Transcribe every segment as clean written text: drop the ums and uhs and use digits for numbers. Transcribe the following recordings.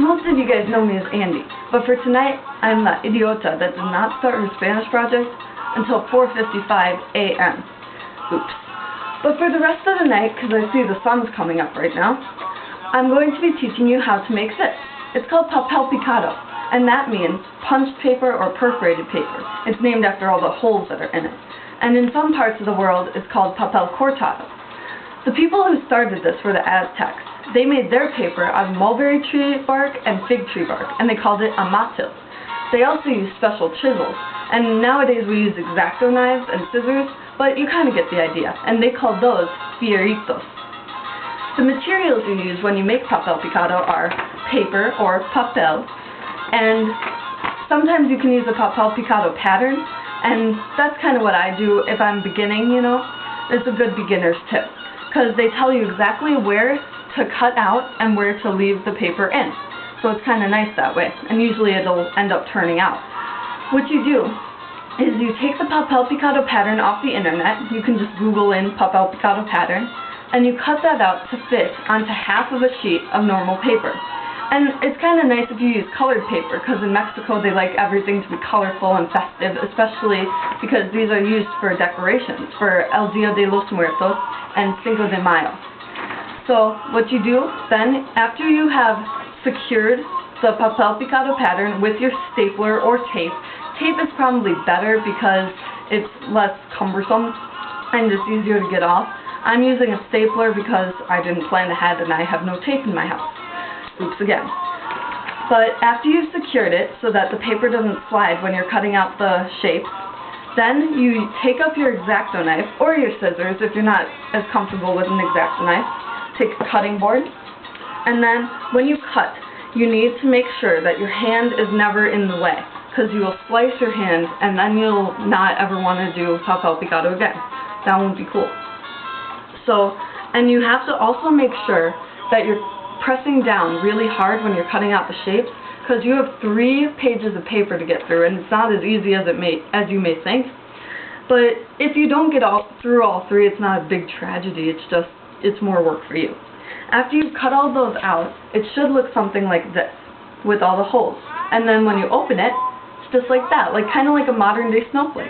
Most of you guys know me as Andy, but for tonight, I'm the idiota that did not start her Spanish project until 4:55 a.m. Oops. But for the rest of the night, because I see the sun's coming up right now, I'm going to be teaching you how to make zips. It's called Papel Picado, and that means punched paper or perforated paper. It's named after all the holes that are in it. And in some parts of the world, it's called Papel Cortado. The people who started this were the Aztecs. They made their paper out of mulberry tree bark and fig tree bark, and they called it amatil. They also used special chisels, and nowadays we use X-Acto knives and scissors, but you kind of get the idea, and they called those fierritos. The materials you use when you make Papel Picado are paper, or papel, and sometimes you can use a Papel Picado pattern, and that's kind of what I do if I'm beginning, you know. It's a good beginner's tip, because they tell you exactly where to cut out and where to leave the paper in. So it's kind of nice that way, and usually it'll end up turning out. What you do is you take the Papel Picado pattern off the internet. You can just Google in Papel Picado pattern, and you cut that out to fit onto half of a sheet of normal paper. And it's kind of nice if you use colored paper, because in Mexico they like everything to be colorful and festive, especially because these are used for decorations, for El Dia de los Muertos and Cinco de Mayo. So what you do then, after you have secured the Papel Picado pattern with your stapler or tape, tape is probably better because it's less cumbersome and it's easier to get off. I'm using a stapler because I didn't plan ahead and I have no tape in my house. Oops again. But after you've secured it so that the paper doesn't slide when you're cutting out the shapes, then you take up your X-Acto knife or your scissors if you're not as comfortable with an X-Acto knife. Take a cutting board, and then when you cut, you need to make sure that your hand is never in the way, because you will slice your hand and then you'll not ever want to do Papel Picado again. That won't be cool. So, and you have to also make sure that you're pressing down really hard when you're cutting out the shapes, because you have 3 pages of paper to get through, and it's not as easy as you may think. But if you don't get through all 3, it's not a big tragedy. It's more work for you. After you've cut all those out, it should look something like this, with all the holes. And then when you open it, it's just like that, kind of like a modern day snowflake.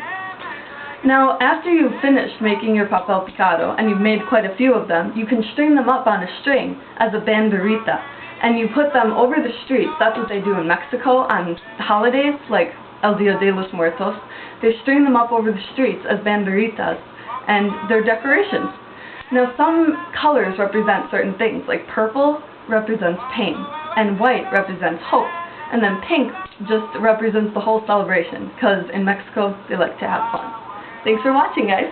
Now, after you've finished making your Papel Picado, and you've made quite a few of them, you can string them up on a string as a banderita, and you put them over the streets. That's what they do in Mexico on holidays, like El Dia de los Muertos. They string them up over the streets as banderitas, and they're decorations. Now, some colors represent certain things, like purple represents pain, and white represents hope, and then pink just represents the whole celebration, because in Mexico, they like to have fun. Thanks for watching, guys!